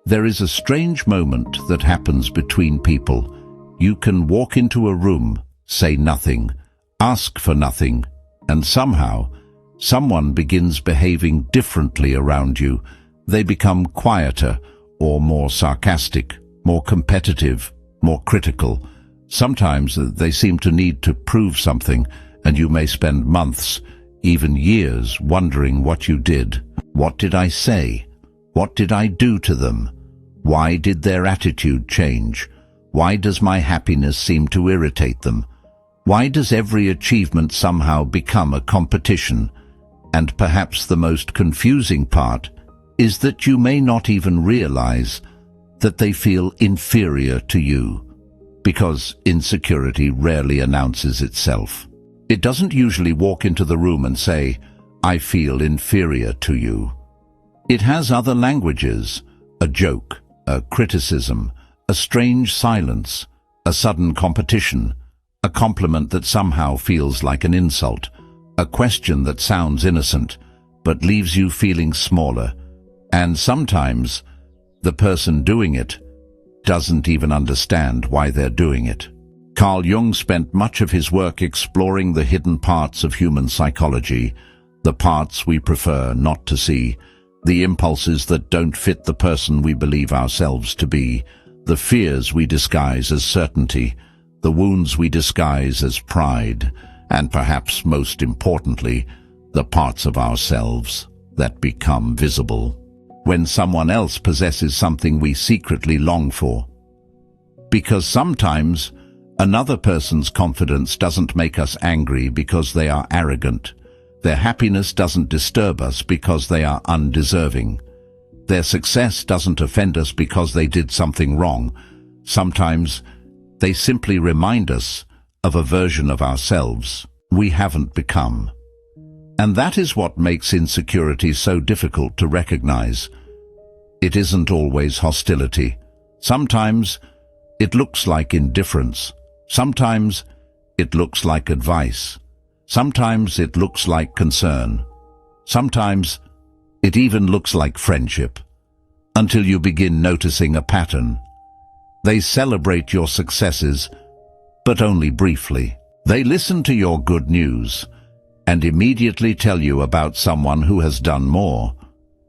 There is a strange moment that happens between people. You can walk into a room, say nothing, ask for nothing, and somehow, someone begins behaving differently around you. They become quieter or more sarcastic, more competitive, more critical. Sometimes they seem to need to prove something, and you may spend months, even years, wondering what you did. What did I say? What did I do to them? Why did their attitude change? Why does my happiness seem to irritate them? Why does every achievement somehow become a competition? And perhaps the most confusing part is that you may not even realize that they feel inferior to you, because insecurity rarely announces itself. It doesn't usually walk into the room and say, "I feel inferior to you." It has other languages: a joke, a criticism, a strange silence, a sudden competition, a compliment that somehow feels like an insult, a question that sounds innocent but leaves you feeling smaller, and sometimes the person doing it doesn't even understand why they're doing it. Carl Jung spent much of his work exploring the hidden parts of human psychology, the parts we prefer not to see, the impulses that don't fit the person we believe ourselves to be, the fears we disguise as certainty, the wounds we disguise as pride, and perhaps most importantly, the parts of ourselves that become visible when someone else possesses something we secretly long for. Because sometimes another person's confidence doesn't make us angry because they are arrogant. Their happiness doesn't disturb us because they are undeserving. Their success doesn't offend us because they did something wrong. Sometimes they simply remind us of a version of ourselves we haven't become. And that is what makes insecurity so difficult to recognize. It isn't always hostility. Sometimes it looks like indifference. Sometimes it looks like advice. Sometimes it looks like concern. Sometimes it even looks like friendship, until you begin noticing a pattern. They celebrate your successes, but only briefly. They listen to your good news and immediately tell you about someone who has done more.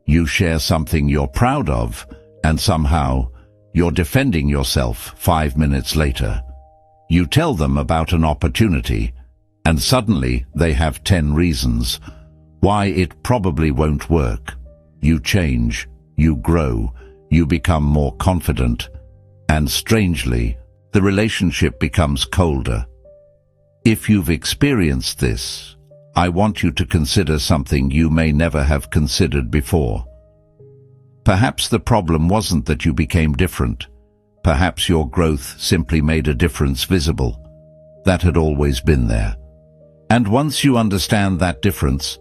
You share something you're proud of, and somehow you're defending yourself 5 minutes later. You tell them about an opportunity, and suddenly they have 10 reasons why it probably won't work. You change, you grow, you become more confident, and strangely, the relationship becomes colder. If you've experienced this, I want you to consider something you may never have considered before. Perhaps the problem wasn't that you became different. Perhaps your growth simply made a difference visible. That had always been there. And once you understand that difference,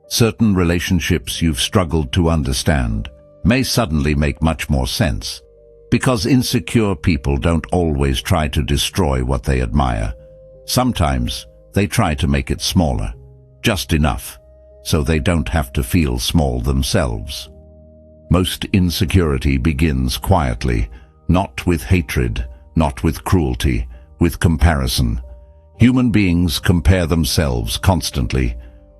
certain relationships you've struggled to understand may suddenly make much more sense. Because insecure people don't always try to destroy what they admire. Sometimes they try to make it smaller, just enough, so they don't have to feel small themselves. Most insecurity begins quietly, not with hatred, not with cruelty, with comparison. Human beings compare themselves constantly.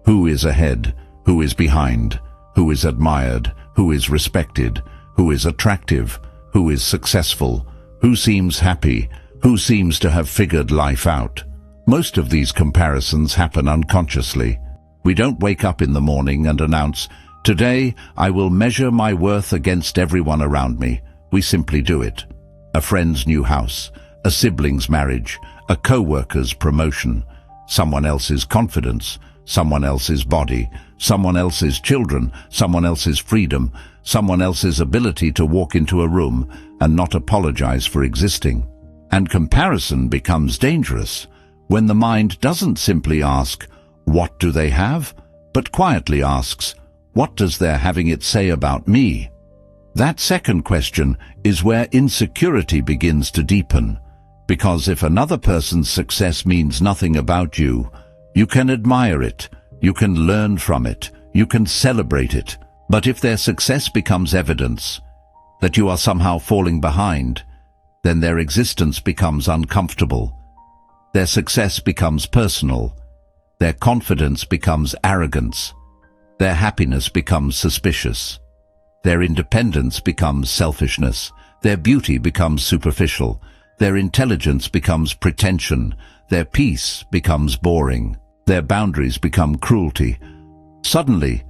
Who is ahead? Who is behind? Who is admired? Who is respected? Who is attractive? Who is successful? Who seems happy? Who seems to have figured life out? Most of these comparisons happen unconsciously. We don't wake up in the morning and announce, "Today I will measure my worth against everyone around me." We simply do it. A friend's new house, a sibling's marriage, a co-worker's promotion, someone else's confidence, someone else's body, someone else's children, someone else's freedom, someone else's ability to walk into a room and not apologize for existing. And comparison becomes dangerous when the mind doesn't simply ask, "What do they have?" but quietly asks, "What does their having it say about me?" That second question is where insecurity begins to deepen, because if another person's success means nothing about you, you can admire it, you can learn from it, you can celebrate it. But if their success becomes evidence, that you are somehow falling behind, then their existence becomes uncomfortable. Their success becomes personal. Their confidence becomes arrogance. Their happiness becomes suspicious. Their independence becomes selfishness. Their beauty becomes superficial. Their intelligence becomes pretension. Their peace becomes boring. Their boundaries become cruelty. Suddenly,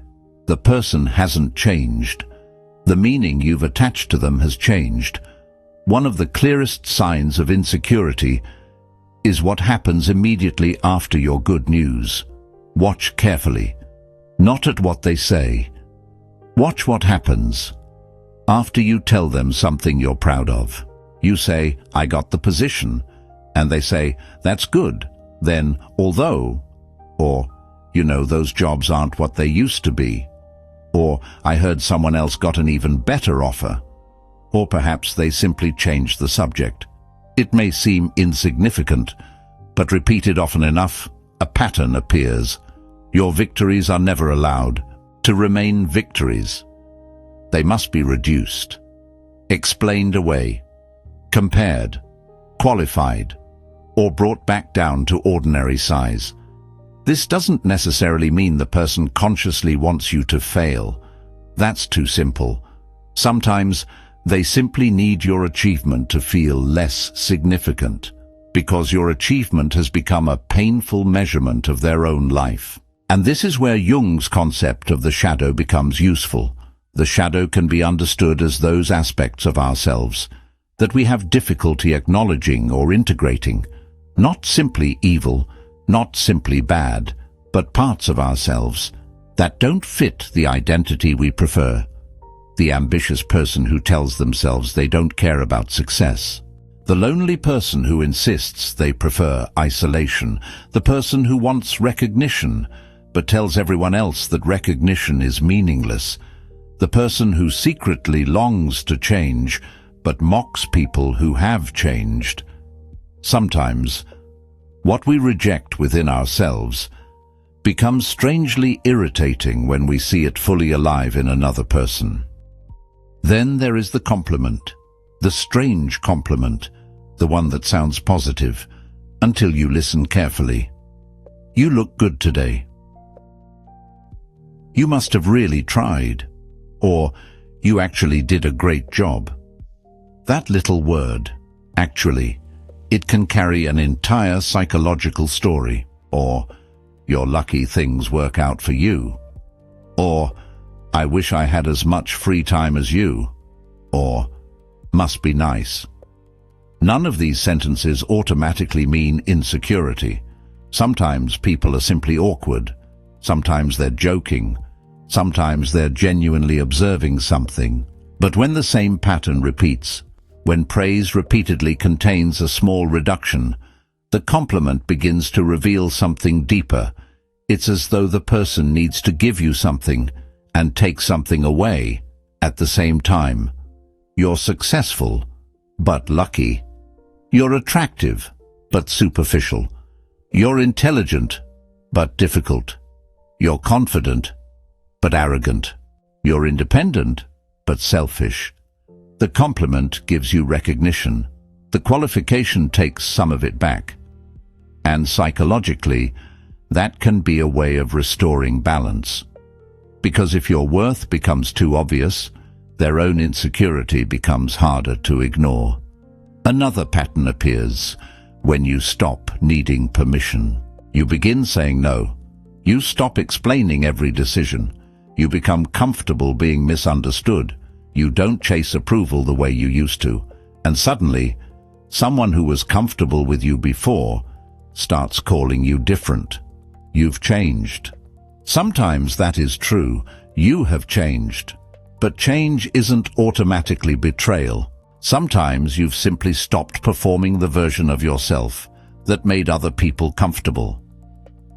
the person hasn't changed. The meaning you've attached to them has changed. One of the clearest signs of insecurity is what happens immediately after your good news. Watch carefully, not at what they say. Watch what happens after you tell them something you're proud of. You say, "I got the position," and they say, "That's good." Then, although, or, "Those jobs aren't what they used to be," or, "I heard someone else got an even better offer," or perhaps they simply change the subject. It may seem insignificant, but repeated often enough, a pattern appears. Your victories are never allowed to remain victories. They must be reduced, explained away, compared, qualified, or brought back down to ordinary size. This doesn't necessarily mean the person consciously wants you to fail. That's too simple. Sometimes they simply need your achievement to feel less significant, because your achievement has become a painful measurement of their own life. And this is where Jung's concept of the shadow becomes useful. The shadow can be understood as those aspects of ourselves that we have difficulty acknowledging or integrating. Not simply evil, not simply bad, but parts of ourselves that don't fit the identity we prefer. The ambitious person who tells themselves they don't care about success. The lonely person who insists they prefer isolation. The person who wants recognition, but tells everyone else that recognition is meaningless. The person who secretly longs to change, but mocks people who have changed. Sometimes, what we reject within ourselves becomes strangely irritating when we see it fully alive in another person. Then there is the compliment, the strange compliment, the one that sounds positive, until you listen carefully. "You look good today." "You must have really tried," or "You actually did a great job." That little word, "actually," it can carry an entire psychological story, or "You're lucky things work out for you," or "I wish I had as much free time as you," or "must be nice." None of these sentences automatically mean insecurity. Sometimes people are simply awkward. Sometimes they're joking. Sometimes they're genuinely observing something. But when the same pattern repeats, when praise repeatedly contains a small reduction, the compliment begins to reveal something deeper. It's as though the person needs to give you something and take something away at the same time. You're successful, but lucky. You're attractive, but superficial. You're intelligent, but difficult. You're confident, but arrogant. You're independent, but selfish. The compliment gives you recognition. The qualification takes some of it back. And psychologically, that can be a way of restoring balance. Because if your worth becomes too obvious, their own insecurity becomes harder to ignore. Another pattern appears when you stop needing permission. You begin saying no. You stop explaining every decision. You become comfortable being misunderstood. You don't chase approval the way you used to. And suddenly, someone who was comfortable with you before starts calling you different. You've changed. Sometimes that is true. You have changed. But change isn't automatically betrayal. Sometimes you've simply stopped performing the version of yourself that made other people comfortable.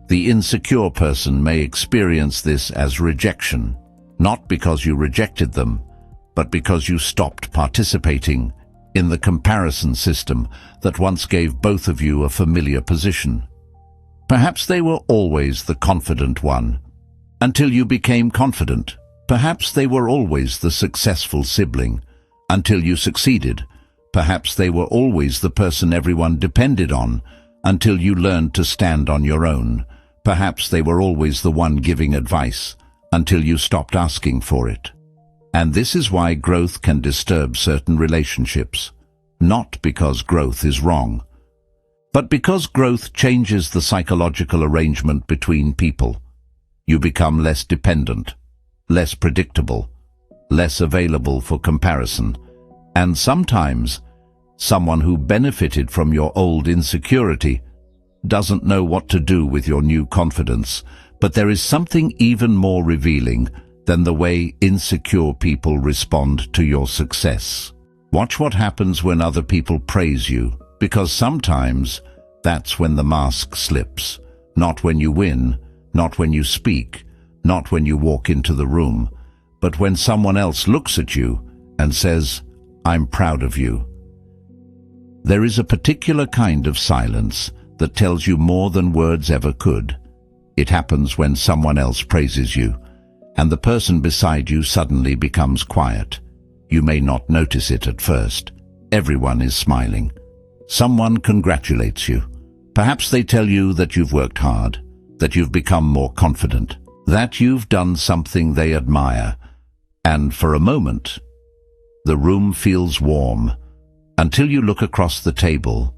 The insecure person may experience this as rejection, not because you rejected them, but because you stopped participating in the comparison system that once gave both of you a familiar position. Perhaps they were always the confident one, until you became confident. Perhaps they were always the successful sibling, until you succeeded. Perhaps they were always the person everyone depended on, until you learned to stand on your own. Perhaps they were always the one giving advice, until you stopped asking for it. And this is why growth can disturb certain relationships. Not because growth is wrong, but because growth changes the psychological arrangement between people. You become less dependent, less predictable, less available for comparison, and sometimes someone who benefited from your old insecurity doesn't know what to do with your new confidence. But there is something even more revealing than the way insecure people respond to your success. Watch what happens when other people praise you, because sometimes that's when the mask slips. Not when you win, not when you speak, not when you walk into the room, but when someone else looks at you and says, "I'm proud of you." There is a particular kind of silence that tells you more than words ever could. It happens when someone else praises you, and the person beside you suddenly becomes quiet. You may not notice it at first. Everyone is smiling. Someone congratulates you. Perhaps they tell you that you've worked hard, that you've become more confident, that you've done something they admire. And for a moment, the room feels warm, until you look across the table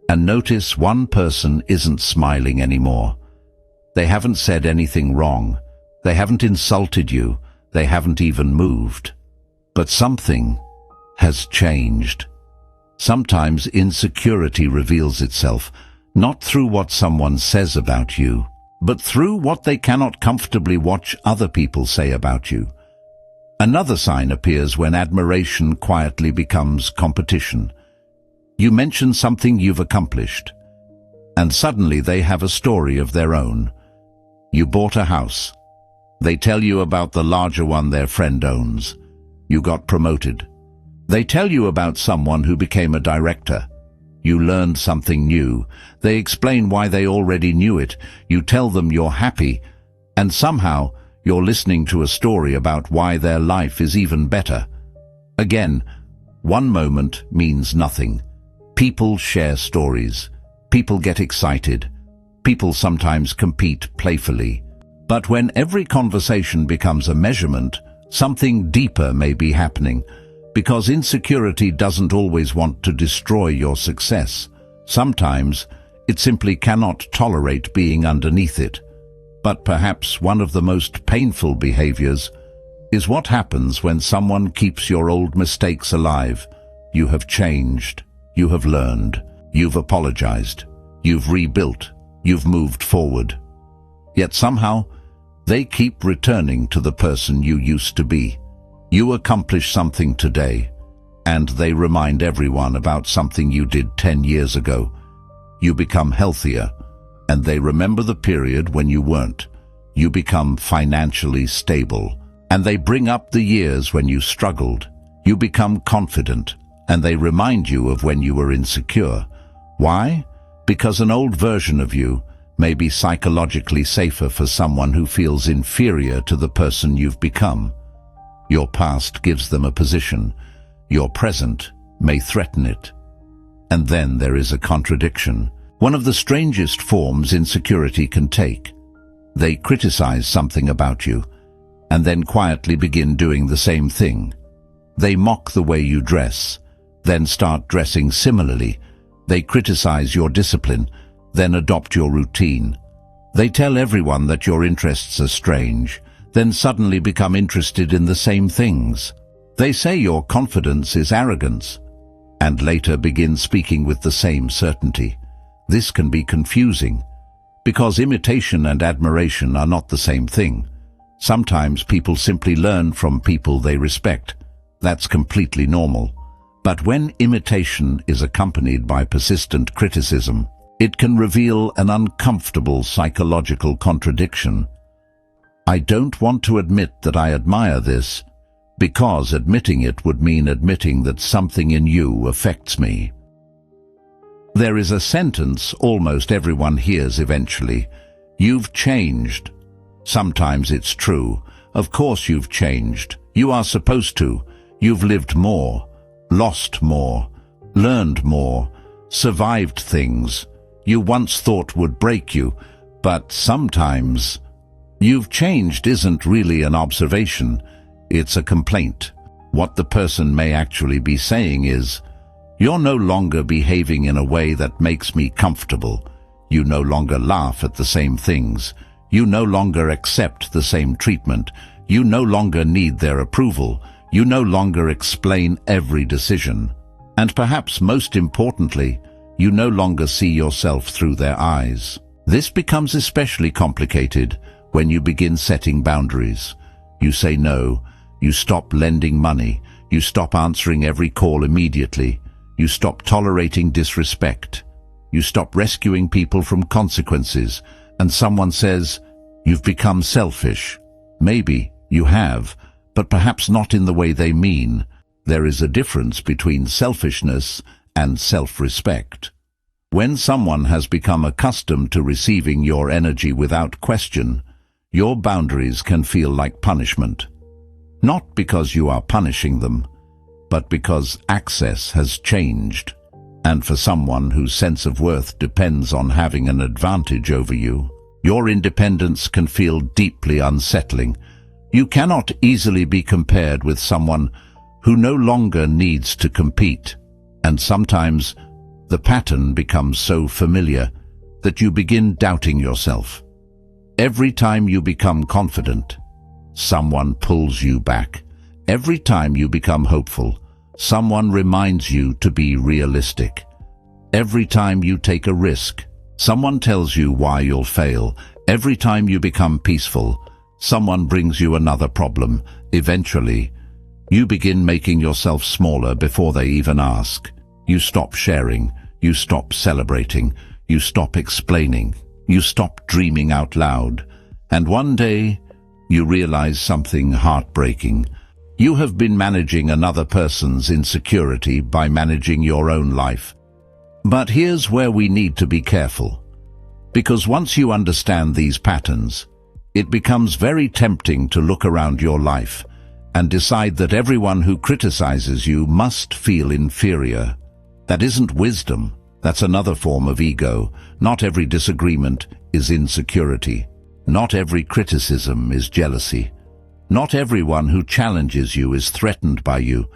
and notice one person isn't smiling anymore. They haven't said anything wrong. They haven't insulted you. They haven't even moved. But something has changed. Sometimes insecurity reveals itself, not through what someone says about you, but through what they cannot comfortably watch other people say about you. Another sign appears when admiration quietly becomes competition. You mention something you've accomplished, and suddenly they have a story of their own. You bought a house. They tell you about the larger one their friend owns. You got promoted. They tell you about someone who became a director. You learned something new. They explain why they already knew it. You tell them you're happy, and somehow you're listening to a story about why their life is even better. Again, one moment means nothing. People share stories. People get excited. People sometimes compete playfully. But when every conversation becomes a measurement, something deeper may be happening, because insecurity doesn't always want to destroy your success. Sometimes it simply cannot tolerate being underneath it. But perhaps one of the most painful behaviors is what happens when someone keeps your old mistakes alive. You have changed. You have learned. You've apologized. You've rebuilt. You've moved forward. Yet somehow, they keep returning to the person you used to be. You accomplish something today, and they remind everyone about something you did 10 years ago. You become healthier, and they remember the period when you weren't. You become financially stable, and they bring up the years when you struggled. You become confident, and they remind you of when you were insecure. Why? Because an old version of you may be psychologically safer for someone who feels inferior to the person you've become. Your past gives them a position. Your present may threaten it. And then there is a contradiction, one of the strangest forms insecurity can take. They criticize something about you, and then quietly begin doing the same thing. They mock the way you dress, then start dressing similarly. They criticize your discipline, then adopt your routine. They tell everyone that your interests are strange, then suddenly become interested in the same things. They say your confidence is arrogance, and later begin speaking with the same certainty. This can be confusing, because imitation and admiration are not the same thing. Sometimes people simply learn from people they respect. That's completely normal. But when imitation is accompanied by persistent criticism, it can reveal an uncomfortable psychological contradiction. I don't want to admit that I admire this, because admitting it would mean admitting that something in you affects me. There is a sentence almost everyone hears eventually. You've changed. Sometimes it's true. Of course you've changed. You are supposed to. You've lived more. lost more, learned more, survived things you once thought would break you, but sometimes you've changed isn't really an observation, it's a complaint. What the person may actually be saying is, "You're no longer behaving in a way that makes me comfortable. You no longer laugh at the same things. You no longer accept the same treatment. You no longer need their approval. You no longer explain every decision. And perhaps most importantly, you no longer see yourself through their eyes." This becomes especially complicated when you begin setting boundaries. You say no, you stop lending money, you stop answering every call immediately, you stop tolerating disrespect, you stop rescuing people from consequences, and someone says, "You've become selfish." Maybe you have, but perhaps not in the way they mean. There is a difference between selfishness and self-respect. When someone has become accustomed to receiving your energy without question, your boundaries can feel like punishment. Not because you are punishing them, but because access has changed. And for someone whose sense of worth depends on having an advantage over you, your independence can feel deeply unsettling. You cannot easily be compared with someone who no longer needs to compete, and sometimes the pattern becomes so familiar that you begin doubting yourself. Every time you become confident, someone pulls you back. Every time you become hopeful, someone reminds you to be realistic. Every time you take a risk, someone tells you why you'll fail. Every time you become peaceful, someone brings you another problem. Eventually, you begin making yourself smaller before they even ask. You stop sharing, you stop celebrating, you stop explaining, you stop dreaming out loud, and one day you realize something heartbreaking. You have been managing another person's insecurity by managing your own life. But here's where we need to be careful, because once you understand these patterns, it becomes very tempting to look around your life and decide that everyone who criticizes you must feel inferior. That isn't wisdom, that's another form of ego. Not every disagreement is insecurity. Not every criticism is jealousy. Not everyone who challenges you is threatened by you.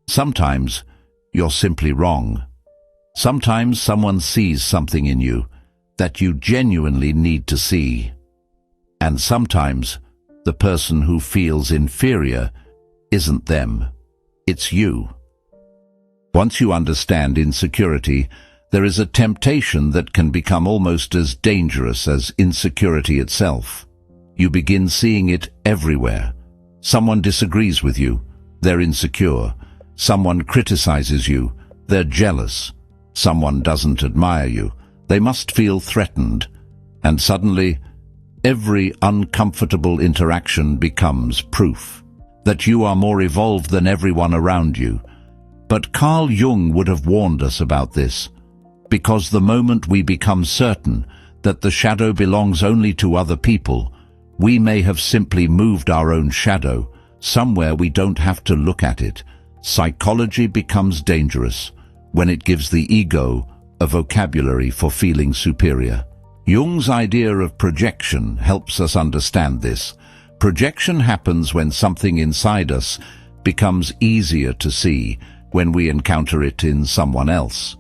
Sometimes you're simply wrong. Sometimes someone sees something in you that you genuinely need to see. And sometimes the person who feels inferior isn't them, it's you. Once you understand insecurity, there is a temptation that can become almost as dangerous as insecurity itself. You begin seeing it everywhere. Someone disagrees with you, they're insecure. Someone criticizes you, they're jealous. Someone doesn't admire you, they must feel threatened. And suddenly, every uncomfortable interaction becomes proof that you are more evolved than everyone around you. But Carl Jung would have warned us about this, because the moment we become certain that the shadow belongs only to other people, we may have simply moved our own shadow somewhere we don't have to look at it. Psychology becomes dangerous when it gives the ego a vocabulary for feeling superior. Jung's idea of projection helps us understand this. Projection happens when something inside us becomes easier to see when we encounter it in someone else.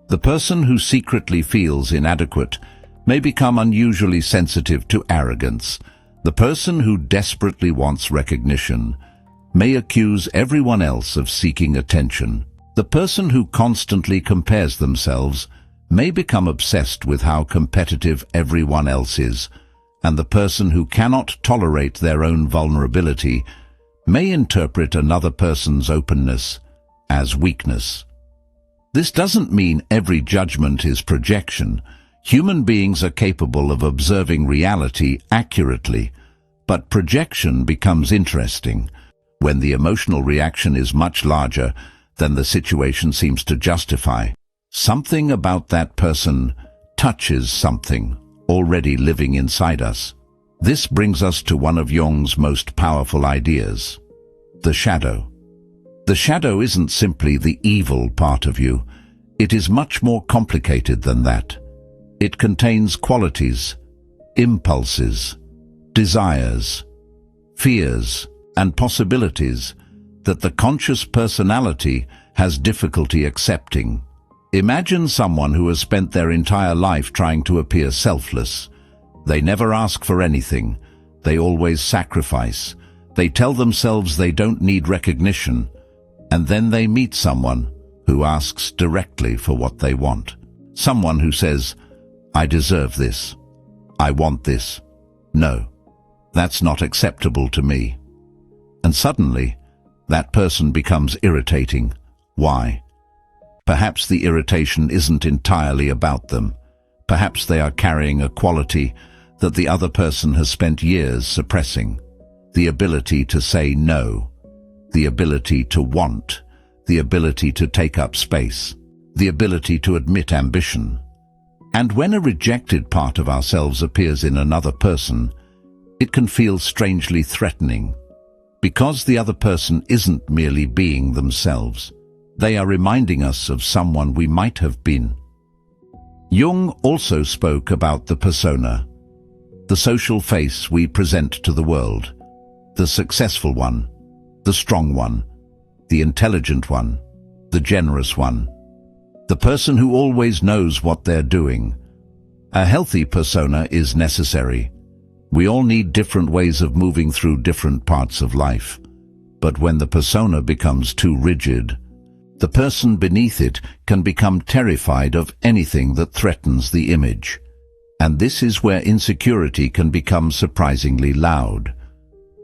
The person who secretly feels inadequate may become unusually sensitive to arrogance. The person who desperately wants recognition may accuse everyone else of seeking attention. The person who constantly compares themselves may become obsessed with how competitive everyone else is, and the person who cannot tolerate their own vulnerability may interpret another person's openness as weakness. This doesn't mean every judgment is projection. Human beings are capable of observing reality accurately, but projection becomes interesting when the emotional reaction is much larger than the situation seems to justify. Something about that person touches something already living inside us. This brings us to one of Jung's most powerful ideas, the shadow. The shadow isn't simply the evil part of you. It is much more complicated than that. It contains qualities, impulses, desires, fears, and possibilities that the conscious personality has difficulty accepting. Imagine someone who has spent their entire life trying to appear selfless. They never ask for anything. They always sacrifice. They tell themselves they don't need recognition. And then they meet someone who asks directly for what they want. Someone who says, "I deserve this. I want this. No, that's not acceptable to me." And suddenly, that person becomes irritating. Why? Perhaps the irritation isn't entirely about them. Perhaps they are carrying a quality that the other person has spent years suppressing. The ability to say no, the ability to want, the ability to take up space, the ability to admit ambition. And when a rejected part of ourselves appears in another person, it can feel strangely threatening. Because the other person isn't merely being themselves. They are reminding us of someone we might have been. Jung also spoke about the persona, the social face we present to the world, the successful one, the strong one, the intelligent one, the generous one, the person who always knows what they're doing. A healthy persona is necessary. We all need different ways of moving through different parts of life. But when the persona becomes too rigid, the person beneath it can become terrified of anything that threatens the image. And this is where insecurity can become surprisingly loud.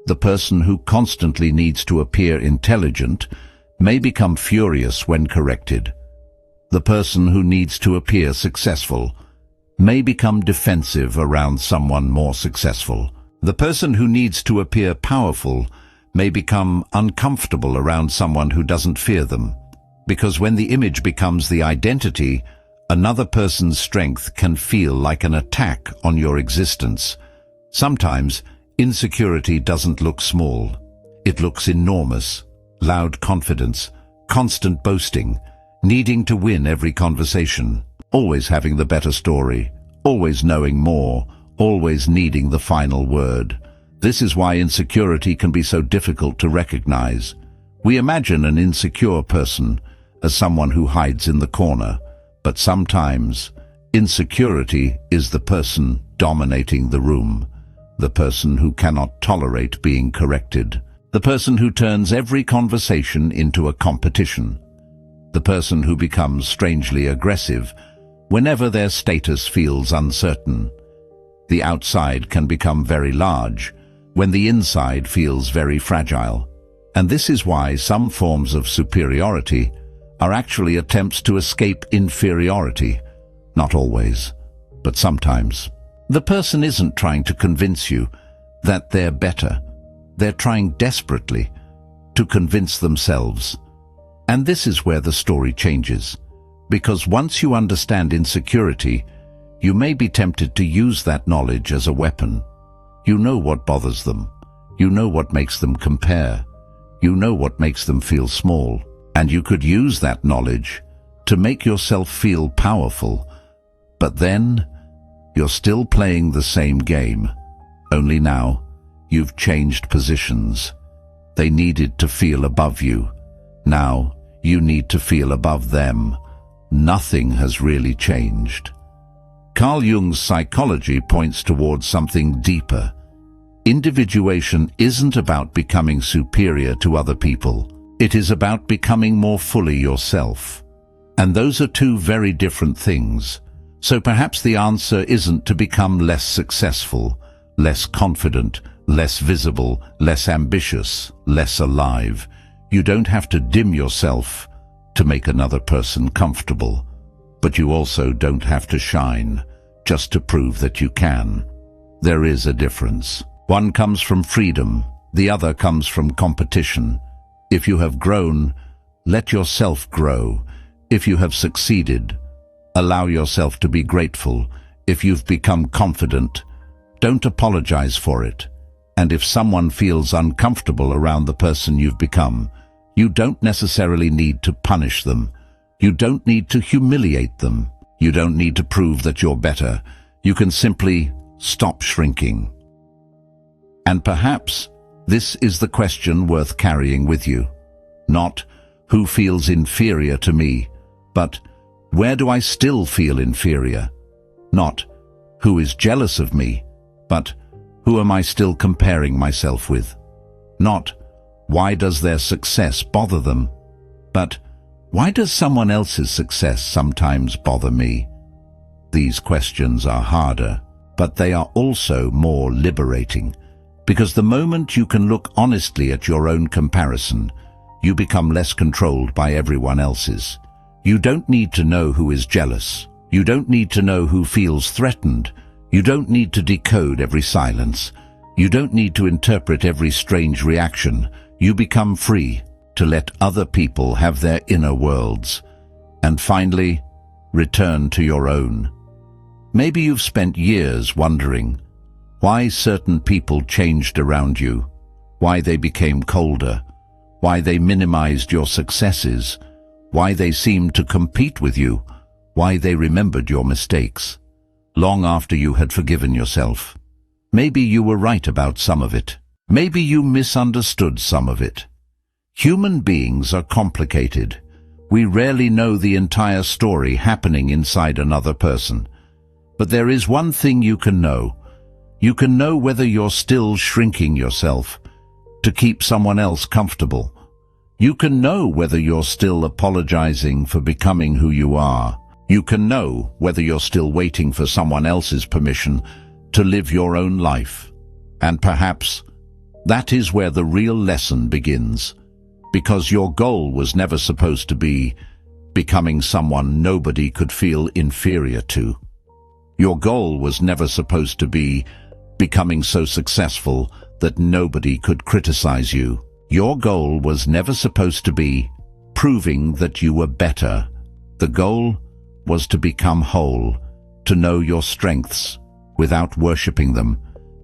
The person who constantly needs to appear intelligent may become furious when corrected. The person who needs to appear successful may become defensive around someone more successful. The person who needs to appear powerful may become uncomfortable around someone who doesn't fear them. Because when the image becomes the identity, another person's strength can feel like an attack on your existence. Sometimes, insecurity doesn't look small. It looks enormous. Loud confidence, constant boasting, needing to win every conversation, always having the better story, always knowing more, always needing the final word. This is why insecurity can be so difficult to recognize. We imagine an insecure person as someone who hides in the corner, but sometimes insecurity is the person dominating the room, the person who cannot tolerate being corrected, the person who turns every conversation into a competition, the person who becomes strangely aggressive whenever their status feels uncertain. The outside can become very large when the inside feels very fragile. And this is why some forms of superiority are actually attempts to escape inferiority. Not always, but sometimes. The person isn't trying to convince you that they're better. They're trying desperately to convince themselves. And this is where the story changes. Because once you understand insecurity, you may be tempted to use that knowledge as a weapon. You know what bothers them. You know what makes them compare. You know what makes them feel small. And you could use that knowledge to make yourself feel powerful. But then, you're still playing the same game. Only now, you've changed positions. They needed to feel above you. Now, you need to feel above them. Nothing has really changed. Carl Jung's psychology points towards something deeper. Individuation isn't about becoming superior to other people. It is about becoming more fully yourself. And those are two very different things. So perhaps the answer isn't to become less successful, less confident, less visible, less ambitious, less alive. You don't have to dim yourself to make another person comfortable. But you also don't have to shine just to prove that you can. There is a difference. One comes from freedom, the other comes from competition. If you have grown, let yourself grow. If you have succeeded, allow yourself to be grateful. If you've become confident, don't apologize for it. And if someone feels uncomfortable around the person you've become, You don't necessarily need to punish them. You don't need to humiliate them. You don't need to prove that you're better. You can simply stop shrinking. And perhaps this is the question worth carrying with you. Not, who feels inferior to me, but where do I still feel inferior? Not, who is jealous of me, but who am I still comparing myself with? Not, why does their success bother them, but why does someone else's success sometimes bother me? These questions are harder, but they are also more liberating, because the moment you can look honestly at your own comparison, you become less controlled by everyone else's. You don't need to know who is jealous. You don't need to know who feels threatened. You don't need to decode every silence. You don't need to interpret every strange reaction. You become free to let other people have their inner worlds. And finally, return to your own. Maybe you've spent years wondering why certain people changed around you, why they became colder, why they minimized your successes, why they seemed to compete with you, why they remembered your mistakes, long after you had forgiven yourself. Maybe you were right about some of it. Maybe you misunderstood some of it. Human beings are complicated. We rarely know the entire story happening inside another person. But there is one thing you can know. You can know whether you're still shrinking yourself to keep someone else comfortable. You can know whether you're still apologizing for becoming who you are. You can know whether you're still waiting for someone else's permission to live your own life. And perhaps that is where the real lesson begins, because your goal was never supposed to be becoming someone nobody could feel inferior to. Your goal was never supposed to be becoming so successful that nobody could criticize you. Your goal was never supposed to be proving that you were better. The goal was to become whole, to know your strengths without worshipping them,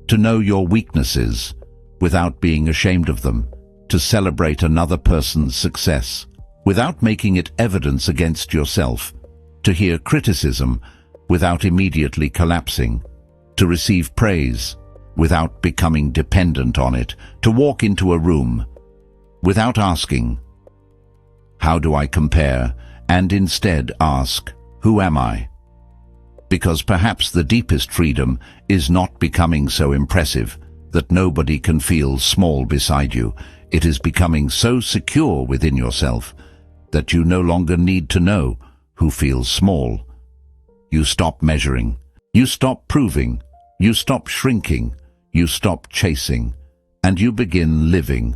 to know your weaknesses without being ashamed of them, to celebrate another person's success without making it evidence against yourself, to hear criticism without immediately collapsing, to receive praise without becoming dependent on it, to walk into a room without asking, how do I compare, and instead ask, who am I? Because perhaps the deepest freedom is not becoming so impressive that nobody can feel small beside you. It is becoming so secure within yourself that you no longer need to know who feels small. You stop measuring, you stop proving, you stop shrinking, you stop chasing, and you begin living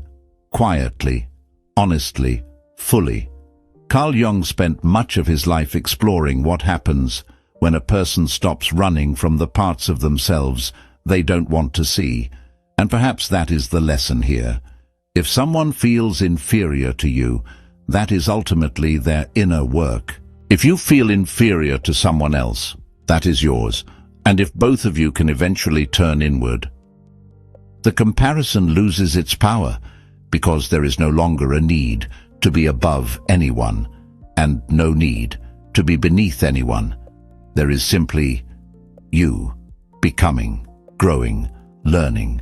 quietly, honestly, fully. Carl Jung spent much of his life exploring what happens when a person stops running from the parts of themselves they don't want to see, and perhaps that is the lesson here. If someone feels inferior to you, that is ultimately their inner work. If you feel inferior to someone else, that is yours, and if both of you can eventually turn inward, the comparison loses its power, because there is no longer a need to be above anyone, and no need to be beneath anyone. There is simply you, becoming, growing, learning,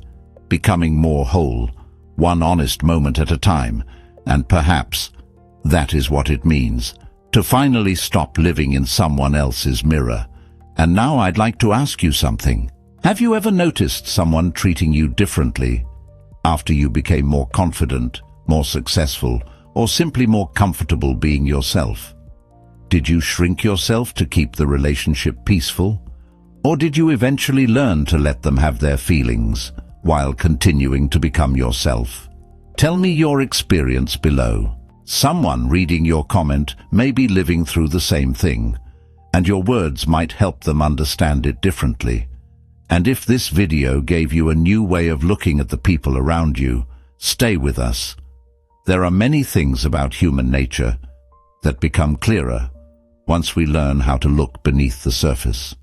becoming more whole, one honest moment at a time, and perhaps that is what it means to finally stop living in someone else's mirror. And now I'd like to ask you something. Have you ever noticed someone treating you differently after you became more confident, more successful, or simply more comfortable being yourself? Did you shrink yourself to keep the relationship peaceful? Or did you eventually learn to let them have their feelings while continuing to become yourself? Tell me your experience below. Someone reading your comment may be living through the same thing, and your words might help them understand it differently. And if this video gave you a new way of looking at the people around you, stay with us. There are many things about human nature that become clearer once we learn how to look beneath the surface.